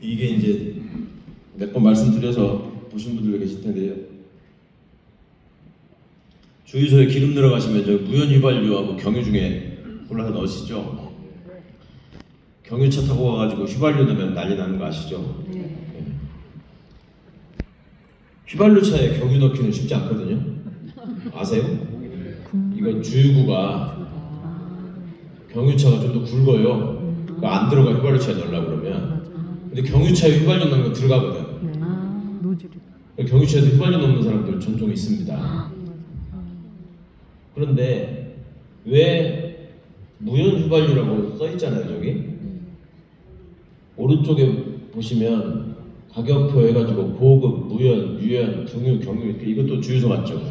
이게 이제 몇 번 말씀드려서 보신 분들도 계실 텐데요. 주유소에 기름 들어가시면 저 무연휘발유하고 경유 중에 골라서 넣으시죠. 경유차 타고 가가지고 휘발유 넣으면 난리 나는 거 아시죠? 네. 휘발유 차에 경유 넣기는 쉽지 않거든요. 아세요? 이거 주유구가 경유차가 좀 더 굵어요. 그러니까 안 들어가 휘발유차에 넣으려고 그러면. 근데 경유차에 휘발유 넣는 거 들어가거든. 경유차에도 휘발유 넣는 사람들 종종 있습니다. 그런데 왜 무연 휘발유라고 써 있잖아요, 저기. 오른쪽에 보시면 가격표 해가지고 고급, 무연, 유연, 등유, 경유 이것도 주유소 맞죠?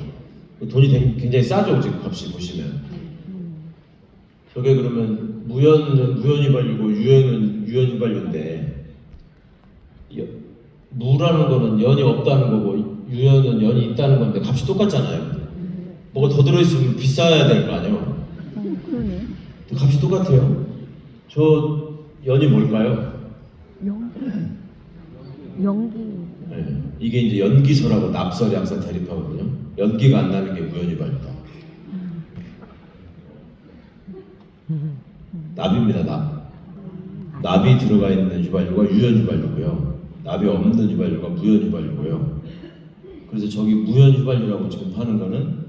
돈이 굉장히 싸죠, 지금 값이 보시면. 저게 그러면 무연은 무연 휘발유고 유연은 유연 휘발유인데 무라는 거는 연이 없다는 거고 유연은 연이 있다는 건데 값이 똑같잖아요. 뭐가 더 들어있으면 비싸야 될 거 아니에요? 그러네. 값이 똑같아요. 저 연이 뭘까요? 연기. 네. 이게 이제 연기설하고 납설, 양설 대립하거든요. 연기가 안 나는 게 무연휘발유다. 납입니다, 납. 납이 들어가 있는 휘발유가 유연휘발유고요. 납이 없는 휘발유가 무연휘발유고요. 그래서 저기 무연휘발유라고 지금 파는 거는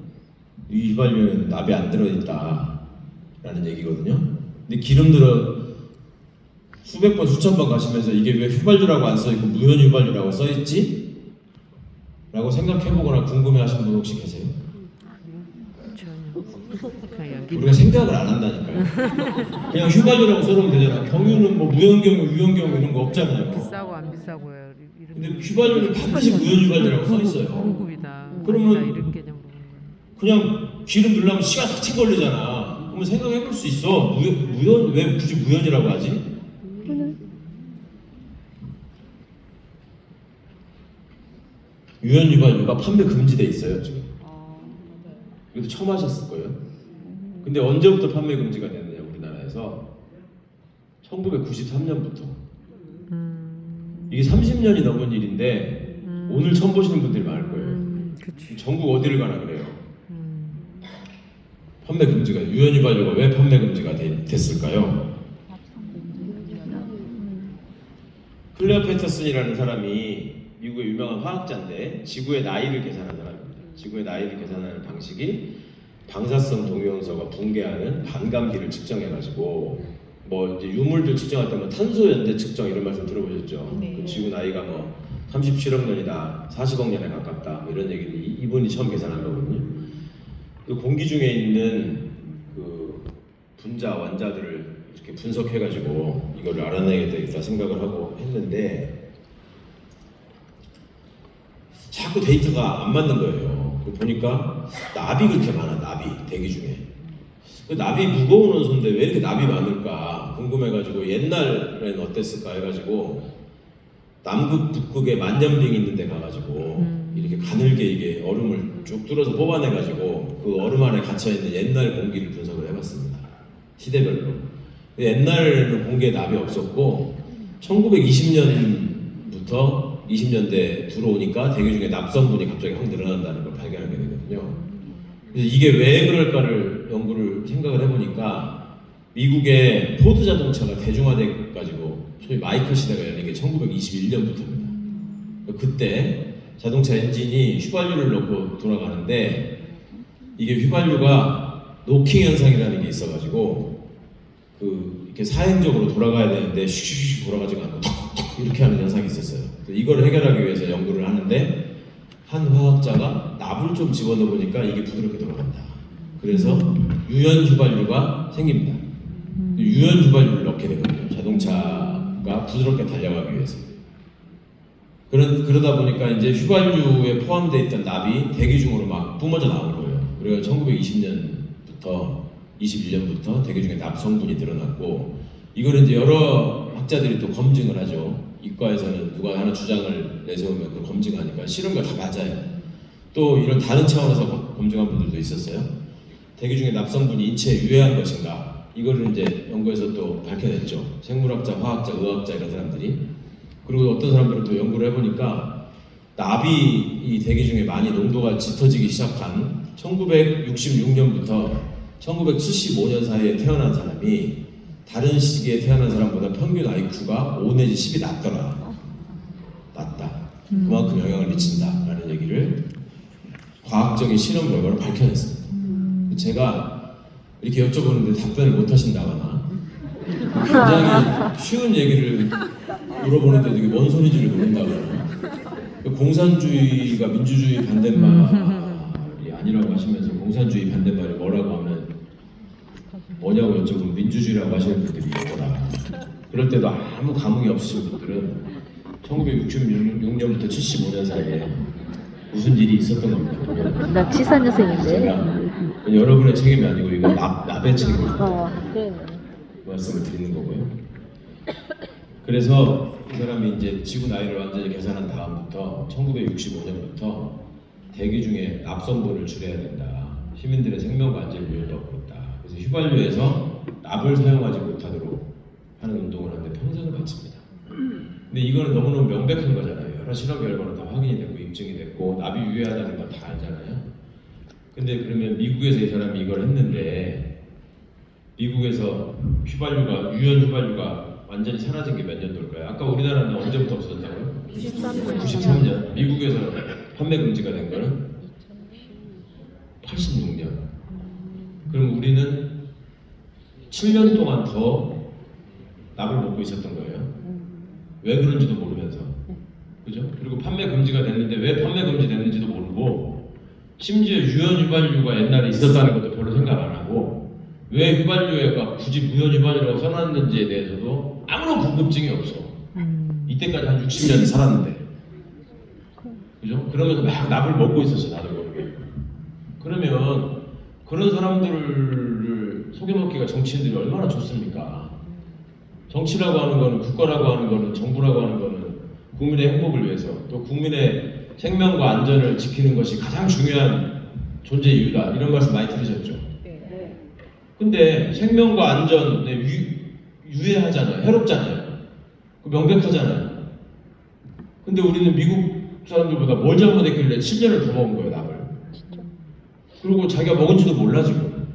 이 휘발유에는 납이 안 들어있다라는 얘기거든요. 근데 기름 들어 수백 번, 수천 번 가시면서 이게 왜 휘발유라고 안 써있고 무연휘발유라고 써있지? 라고 생각해보거나 궁금해하시는 분 혹시 계세요? 우리가 생각을 안 한다니까요. 그냥 휘발유라고 써놓으면 되잖아. 경유는 뭐 무연경유, 유연경유 이런 거 없잖아요. 비싸고 안 비싸고요. 근데 휘발유는 반드시 무연휘발유라고 써있어요. 공급이다. 그러면 이런 개념 그냥 기름 넣으려면 시간 한참 걸리잖아. 그러면 생각해볼 수 있어. 무연 왜 굳이 무연이라고 하지? 유연휘발유가 판매 금지돼 있어요 지금. 이것도 처음 하셨을 거예요. 근데 언제부터 판매 금지가 됐느냐 우리나라에서 1993년부터. 이게 30년이 넘은 일인데 오늘 처음 보시는 분들이 많을 거예요. 전국 어디를 가나 그래요. 판매 금지가 유연휘발유가 왜 판매 금지가 됐을까요? 클레어 패터슨이라는 사람이 미국의 유명한 화학자인데 지구의 나이를 계산한 사람입니다. 지구의 나이를 계산하는 방식이 방사성 동위원소가 붕괴하는 반감기를 측정해가지고 뭐 이제 유물들 측정할 때 뭐 탄소 연대 측정 이런 말씀 들어보셨죠? 네. 그 지구 나이가 뭐 37억 년이다, 40억 년에 가깝다 뭐 이런 얘기를 이분이 처음 계산한 거거든요. 그 공기 중에 있는 그 분자 원자들을 이렇게 분석해가지고 이거를 알아내야겠다 생각을 하고 했는데 자꾸 데이터가 안 맞는 거예요. 보니까 납이 그렇게 많아. 납이 대기 중에 납이 무거운 원소인데 왜 이렇게 납이 많을까 궁금해가지고 옛날에는 어땠을까 해가지고 남극 북극에 만년빙 있는 데 가가지고 이렇게 가늘게 이게 얼음을 쭉 뚫어서 뽑아내가지고 그 얼음 안에 갇혀있는 옛날 공기를 분석을 해봤습니다. 시대별로. 옛날에는 공기에 납이 없었고 1920년부터 20년대 들어오니까 대기 중에 납 성분이 갑자기 확 늘어난다는 걸 발견하게 되거든요. 그래서 이게 왜 그럴까를 연구를 생각을 해보니까 미국의 포드 자동차가 대중화돼 가지고 소위 마이클 시대가 열린 게 1921년부터입니다. 그때 자동차 엔진이 휘발유를 넣고 돌아가는데 이게 휘발유가 노킹 현상이라는 게 있어가지고 그 이렇게 사행적으로 돌아가야 되는데 슉슉슉 돌아가지가 않고 톡톡 이렇게 하는 현상이 있었어요. 이걸 해결하기 위해서 연구를 하는데 한 화학자가 납을 좀 집어넣어 보니까 이게 부드럽게 돌아간다. 그래서 유연 휘발유가 생깁니다. 유연 휘발유를 넣게 되거든요. 자동차가 부드럽게 달려가기 위해서. 그러다 보니까 이제 휘발유에 포함되어 있던 납이 대기 중으로 막 뿜어져 나온 거예요. 그래서 1920년부터 21년부터 대기 중에 납 성분이 늘어났고 이거를 이제 여러 학자들이 또 검증을 하죠. 이과에서는 누가 하나 주장을 내세우면 그 검증하니까 실험과 다 맞아요. 또 이런 다른 차원에서 검증한 분들도 있었어요. 대기 중에 납 성분이 인체에 유해한 것인가 이거를 이제 연구해서 또 밝혀냈죠. 생물학자, 화학자, 의학자 이런 사람들이 그리고 어떤 사람들은 또 연구를 해보니까 납이 이 대기 중에 많이 농도가 짙어지기 시작한 1966년부터 1975년 사이에 태어난 사람이 다른 시기에 태어난 사람보다 평균 IQ가 5 내지 10이 낮더라. 낮다. 그만큼 영향을 미친다라는 얘기를 과학적인 실험 결과로 밝혀냈습니다. 제가 이렇게 여쭤보는데 답변을 못 하신다거나 굉장히 쉬운 얘기를 물어보는데 되게 뭔 소리지를 모른다거나 공산주의가 민주주의 반대말이 아니라고 하시면서 공산주의 반대말이 뭐라고 하면 뭐냐고 여쭤보면 민주주의라고 하시는 분들이 있더라. 그럴 때도 아무 감흥이 없으신 분들은 1966년부터 75년 사이에 무슨 일이 있었던 겁니다. 나 74년생인데. 제가 여러분의 책임이 아니고 이건 납의 책임입니다. 그래. 말씀을 드리는 거고요. 그래서 이 사람이 이제 지구 나이를 완전히 계산한 다음부터 1965년부터 대기 중에 납성분을 줄여야 된다. 시민들의 생명과 안전을 위협하고 있다. 그래서 휘발유에서 납을 사용하지 못하도록 하는 운동을 하는데 평생을 바칩니다. 근데 이거는 너무너무 명백한 거잖아요. 여러 실험 결과로 다 확인이 됐고 입증이 됐고 납이 유해하다는 건 다 알잖아요. 근데 그러면 미국에서 이 사람이 이걸 했는데 미국에서 휘발유가 유연 휘발유가 완전히 사라진 게 몇 년도일까요? 아까 우리나라는 언제부터 없어졌다고요? 93년. 미국에서 판매 금지가 된 거는 86년. 그럼 우리는 7년 동안 더 납을 먹고 있었던 거예요. 왜 그런지도 모르면서. 그죠? 그리고 판매 금지가 됐는데 왜 판매 금지 됐는지도 모르고 심지어 유연 휘발유가 옛날에 있었다는 것도 별로 생각 안 하고 왜 휘발유가 굳이 무연 휘발유라고 써놨는지에 대해서도 아무런 궁금증이 없어. 이때까지 한 60년 살았는데. 그죠? 그러면서 막 납을 먹고 있었어, 나도 모르게. 그러면 그런 사람들을 속여먹기가 정치인들이 얼마나 좋습니까? 정치라고 하는 거는, 국가라고 하는 거는, 정부라고 하는 거는 국민의 행복을 위해서 또 국민의 생명과 안전을 지키는 것이 가장 중요한 존재 이유다. 이런 말씀 많이 들으셨죠? 근데 생명과 안전에 유해하잖아요. 해롭잖아요. 명백하잖아요. 근데 우리는 미국 사람들보다 뭘 잘못했길래 7년을 더 먹은 거예요, 납을. 그리고 자기가 먹은지도 몰라 지금.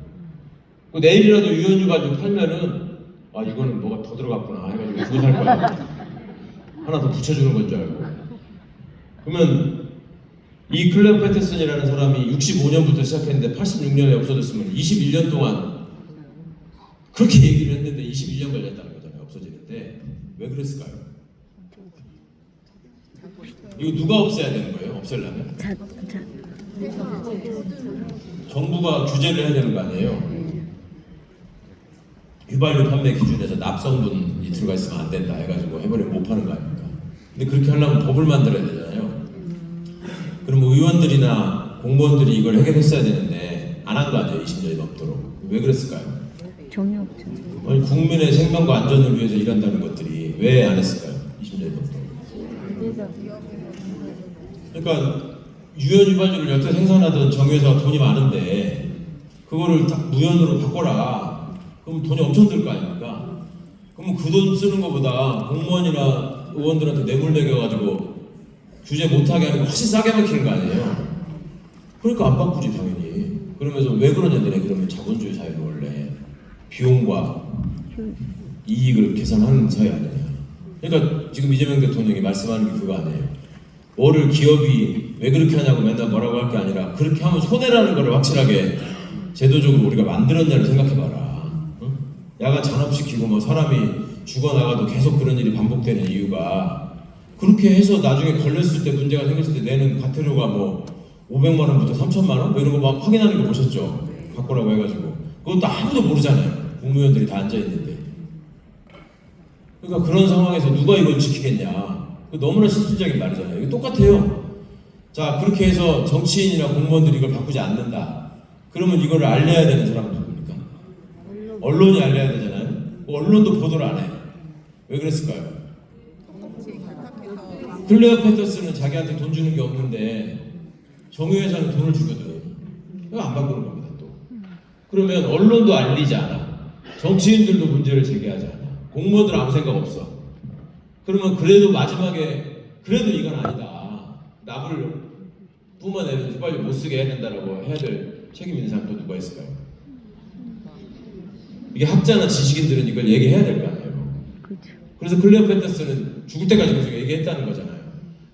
내일이라도 유연유 가지고 팔면은 아 이거는 뭐가 더 들어갔구나 해가지고 주고 살 거야. 하나 더 붙여주는 건 줄 알고. 그러면 이 클레어 패터슨이라는 사람이 65년부터 시작했는데 86년에 없어졌으면 21년 동안 그렇게 얘기를 했는데 21년 걸렸다는 거잖아요. 없어지는데 왜 그랬을까요? 이거 누가 없애야 되는 거예요? 없애려면? 정부가 규제를 해야 되는 거 아니에요? 휘발유 판매 기준에서 납성분이 들어가 있으면 안 된다 해가지고 해버리면 못 파는 거 아닙니까? 근데 그렇게 하려면 법을 만들어야 되잖아요. 그럼 의원들이나 공무원들이 이걸 해결했어야 되는데 안 한 거 아니에요? 20년이 넘도록. 왜 그랬을까요? 정이 없죠. 아니, 국민의 생명과 안전을 위해서 일한다는 것들이 왜 안 했을까요? 20년이 넘도록. 그러니까 유연 휘발유를 여태 생산하던 정유회사가 돈이 많은데 그거를 다 무연으로 바꿔라. 그럼 돈이 엄청 들 거 아닙니까? 그러면 그 돈 쓰는 것보다 공무원이나 의원들한테 뇌물 매겨가지고 규제 못하게 하는 거 훨씬 싸게 막히는 거 아니에요? 그러니까 안 바꾸지 당연히. 그러면서 왜 그러냐 너네 그러면 자본주의 사회는 원래 비용과 이익을 계산하는 사회 아니냐. 그러니까 지금 이재명 대통령이 말씀하는 게 그거 아니에요. 뭐를 기업이 왜 그렇게 하냐고 맨날 뭐라고 할 게 아니라 그렇게 하면 손해라는 걸 확실하게 제도적으로 우리가 만들었냐를 생각해봐라. 응? 야간 잔업시키고 뭐 사람이 죽어나가도 계속 그런 일이 반복되는 이유가 그렇게 해서 나중에 걸렸을 때 문제가 생겼을 때 내는 과태료가 뭐 500만 원부터 3천만 원? 뭐 이런 거 막 확인하는 거 보셨죠? 바꾸라고 해가지고 그것도 아무도 모르잖아요. 국무위원들이 다 앉아있는데. 그러니까 그런 상황에서 누가 이걸 지키겠냐. 너무나 실질적인 말이잖아요. 이거 똑같아요. 자, 그렇게 해서 정치인이나 공무원들이 이걸 바꾸지 않는다. 그러면 이거를 알려야 되는 사람은 누굽니까? 언론이 알려야 되잖아요. 언론도 보도를 안 해. 왜 그랬을까요? 클레어 패터슨은 자기한테 돈 주는 게 없는데 정유회사는 돈을 주거든. 그거 안 바꾸는 겁니다. 또. 그러면 언론도 알리지 않아. 정치인들도 문제를 제기하지 않아. 공무원들은 아무 생각 없어. 그러면 그래도 마지막에 그래도 이건 아니다. 납을 뿜어내면 휘발유 못 쓰게 해야 된다라고 해야 될 책임 있는 사람 또 누가 있을까요? 이게 학자나 지식인들은 이걸 얘기해야 될 거 아니에요. 그렇죠. 그래서 클레오페트라스는 죽을 때까지 계속 얘기했다는 거잖아요.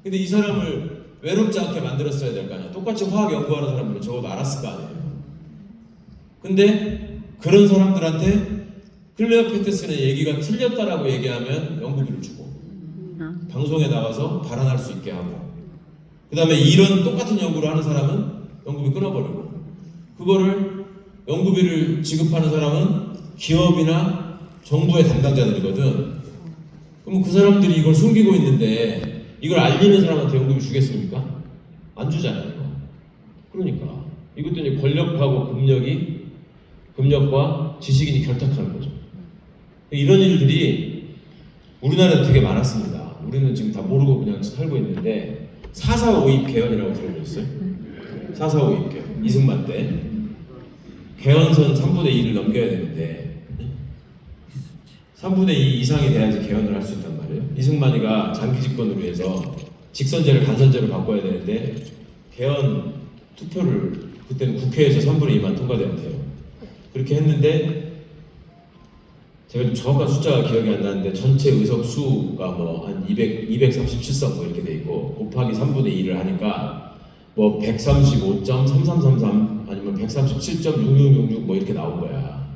근데 이 사람을 외롭지 않게 만들었어야 될 거 아니에요. 똑같이 화학 연구하는 사람들은 적어도 알았을 거 아니에요. 근데 그런 사람들한테 클레오페트라스의 얘기가 틀렸다라고 얘기하면 연구비를 주고 방송에 나가서 발언할 수 있게 하고, 그 다음에 이런 똑같은 연구를 하는 사람은 연구비 끊어버리고, 그거를 연구비를 지급하는 사람은 기업이나 정부의 담당자들이거든. 그럼 그 사람들이 이걸 숨기고 있는데 이걸 알리는 사람한테 연구비 주겠습니까? 안 주잖아요. 그러니까 이것도 이제 권력하고 금력과 지식인이 결탁하는 거죠. 이런 일들이 우리나라에 되게 많았습니다. 우리는 지금 다 모르고 그냥 살고 있는데 4.4.5입 개헌이라고 들어보셨어요? 4.4.5입 개헌, 이승만 때 개헌선 3분의 2를 넘겨야 되는데 3분의 2 이상이 돼야지 개헌을 할 수 있단 말이에요. 이승만이가 장기 집권으로 해서 직선제를 간선제로 바꿔야 되는데 개헌 투표를 그때는 국회에서 3분의 2만 통과되면 돼요. 그렇게 했는데 제가 좀 정확한 숫자가 기억이 안 나는데 전체 의석 수가 뭐 한 237석 뭐 이렇게 돼 있고 곱하기 3분의 2를 하니까 뭐 135.3333 아니면 137.6666 뭐 이렇게 나온 거야.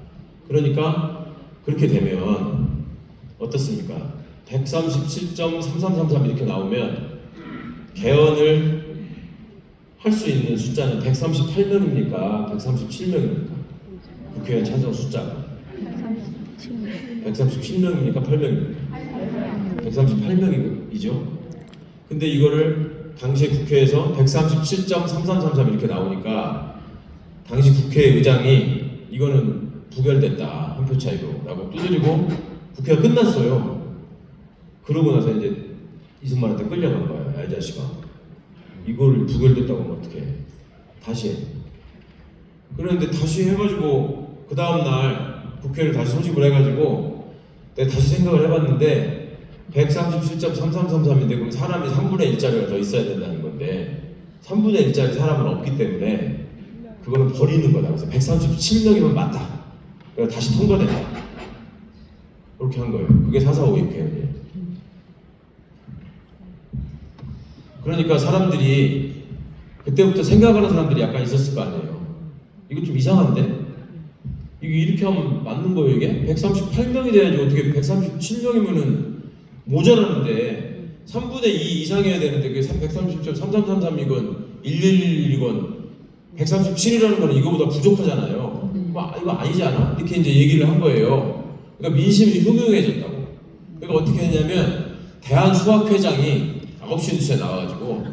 그러니까 그렇게 되면 어떻습니까? 137.3333 이렇게 나오면 개헌을 할 수 있는 숫자는 138명입니까? 137명입니까? 국회의원 찬성 숫자가 137명입니까? 8명입니까? 138명이죠. 근데 이거를 당시 국회에서 137.3333 이렇게 나오니까 당시 국회의장이 이거는 부결됐다, 한 표 차이로 라고 두드리고 국회가 끝났어요. 그러고 나서 이제 이승만한테 끌려간 거예요. 야, 이 자식아, 이걸 부결됐다고 하면 어떡해. 다시 해. 그런데 다시 해가지고 그 다음날 국회를 다시 소집을 해가지고 내가 다시 생각을 해봤는데 137.3333인데 그럼 사람이 3분의 1짜리가 더 있어야 된다는 건데 3분의 1짜리 사람은 없기 때문에 그거는 버리는 거다. 그래서 137명이면 맞다. 그래서 다시 통과된다. 그렇게 한 거예요. 그게 4.4.5입 개헌이에요. 그러니까 사람들이 그때부터 생각하는 사람들이 약간 있었을 거 아니에요. 이거 좀 이상한데? 이게 이렇게 하면 맞는 거예요, 이게? 138명이 돼야지 어떻게 137명이면은 모자라는데 3분의 2 이상이어야 되는데 그게 130.3333이건 1111이건 137이라는 거는 이거보다 부족하잖아요. 이거 아니지 않아? 이렇게 이제 얘기를 한 거예요. 그러니까 민심이 흉흉해졌다고. 그러니까 어떻게 했냐면 대한수학회장이 9시 뉴스에 나와가지고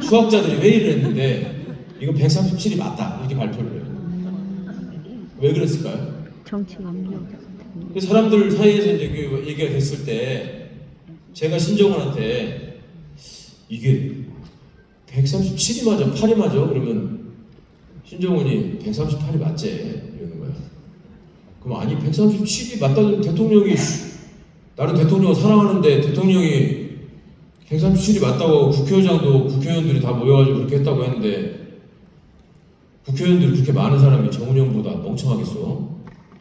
수학자들이 회의를 했는데 이거 137이 맞다 이렇게 발표를 해요. 왜 그랬을까요? 정치 압력. 사람들 사이에서 이제 그 얘기가 됐을 때 제가 신정원한테 이게 137이 맞아, 8이 맞아? 그러면 신정원이 138이 맞지? 이러는 거야. 그럼 아니 137이 맞다는 대통령이 나는 대통령을 사랑하는데 대통령이 137이 맞다고 국회의장도 국회의원들이 다 모여가지고 그렇게 했다고 했는데 국회의원들이 그렇게 많은 사람이 정운영보다 멍청하겠어?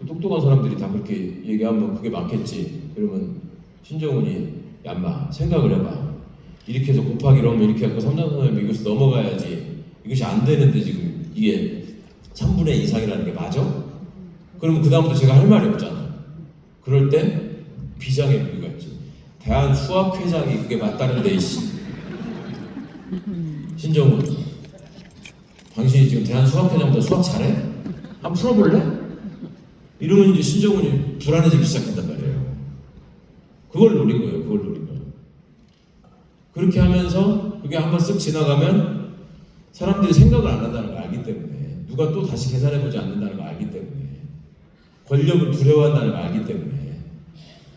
똑똑한 사람들이 다 그렇게 얘기하면 그게 맞겠지. 그러면 신정훈이 야 인마 생각을 해봐. 이렇게 해서 곱하기로 하면 이렇게 하고 3.3하면 이것이 넘어가야지. 이것이 안 되는데 지금 이게 3분의 2 이상이라는 게 맞아? 그러면 그 다음부터 제가 할 말이 없잖아. 그럴 때 비장의 무기가 있지. 대한수학회장이 그게 맞다는데 신정훈 당신이 지금 대한수학회장보다 수학 잘해? 한번 풀어볼래? 이러면 이제 신정훈이 불안해지기 시작한단 말이에요. 그걸 노린 거예요. 그걸 노린 거예요. 그렇게 하면서 그게 한번 쓱 지나가면 사람들이 생각을 안 한다는 걸 알기 때문에 누가 또 다시 계산해보지 않는다는 걸 알기 때문에 권력을 두려워한다는 걸 알기 때문에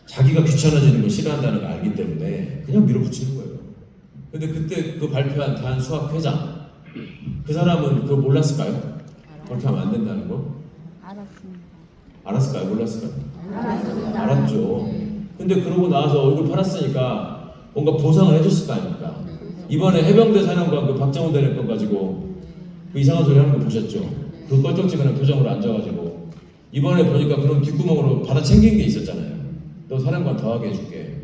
자기가 귀찮아지는 걸 싫어한다는 걸 알기 때문에 그냥 밀어붙이는 거예요. 근데 그때 그 발표한 대한수학회장 그 사람은 그거 몰랐을까요? 그렇게 하면 안 된다는 거? 알았습니다. 알았을까요? 몰랐을까요? 알았습니다. 알았죠. 근데 그러고 나서 얼굴 팔았으니까 뭔가 보상을 해줬을 거 아닙니까? 이번에 해병대 사령관 그 박정훈 대령권 가지고 그 이상한 소리 하는 거 보셨죠? 그 껄쩍지근한 표정으로 앉아가지고 이번에 보니까 그런 뒷구멍으로 받아 챙긴 게 있었잖아요. 너 사령관 더하게 해줄게.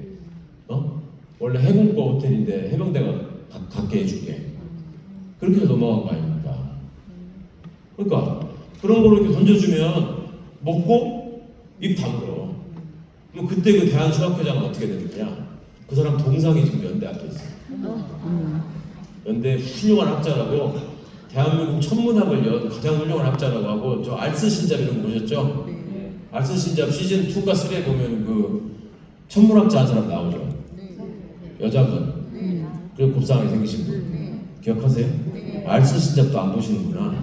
원래 해군과 호텔인데 해병대가 갖게 해줄게. 그렇게 해서 넘어간 거 아닙니까? 그러니까 그런 거를 이렇게 던져주면 먹고 입 다물어. 그럼 그때 그 대한수학회장은 어떻게 되는 거냐? 그 사람 동상이 지금 연대 앞에 있어요. 연대 훌륭한 학자라고 대한민국 천문학을 가장 훌륭한 학자라고 하고 저 알스 신잡 이런 거 보셨죠? 알스 신잡 시즌 2가 3에 보면 그 천문학자 한 사람 나오죠. 여자분. 그리고 곱상하게 생기신 분. 기억하세요? 알스 신잡도 안 보시는구나.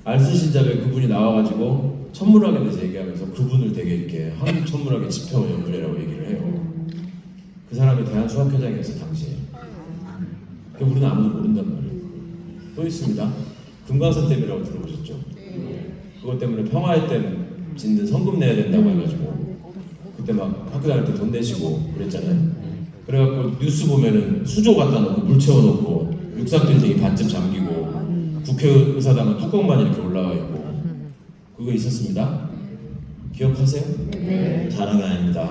알스 신잡에 그분이 나와가지고 천문학에 대해서 얘기하면서 그분을 되게 이렇게 한국 천문학의 지평 연구회라고 얘기를 해요. 그 사람이 대한수학회장이었어 당시에. 우리는 아무도 모른단 말이에요. 또 있습니다. 금강산댐이라고 들어보셨죠? 그것 때문에 평화의 댐 짓는 성금 내야 된다고 해가지고 그때 막 학교 다닐 때 돈 내시고 그랬잖아요. 그래갖고 뉴스 보면은 수조 갖다 놓고 물 채워놓고 육상 빌딩이 반쯤 잠기고 국회의사당은 뚜껑만 이렇게 올라가 있고 그거 있었습니다. 기억하세요? 네. 자랑이 아닙니다.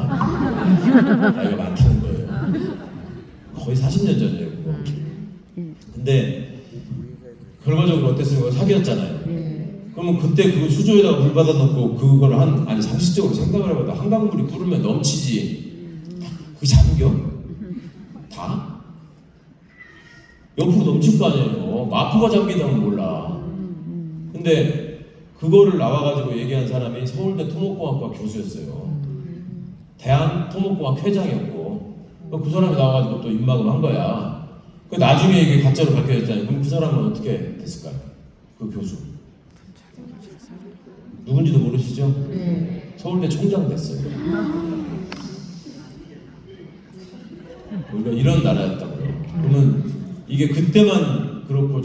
나이가 많다는 거예요. 거의 40년 전이에요. 그거. 근데 결과적으로 어땠어요? 사기였잖아요. 그러면 그때 그 수조에다가 물 받아놓고 그걸 아니 상식적으로 생각을 해봐도 한강물이 뿌르면 넘치지. 그게 잠겨? 다? 옆으로 넘칠 거 아니에요. 마포가 잠기다면 몰라. 근데 그거를 나와가지고 얘기한 사람이 서울대 토목공학과 교수였어요. 대한토목공학 회장이었고 그 사람이 나와가지고 또 입막음 한 거야. 그 나중에 이게 가짜로 밝혀졌잖아요. 그럼 그 사람은 어떻게 됐을까요? 그 교수. 누군지도 모르시죠? 서울대 총장 됐어요. 우리가 이런 나라였다고요. 그러면 이게 그때만 그렇고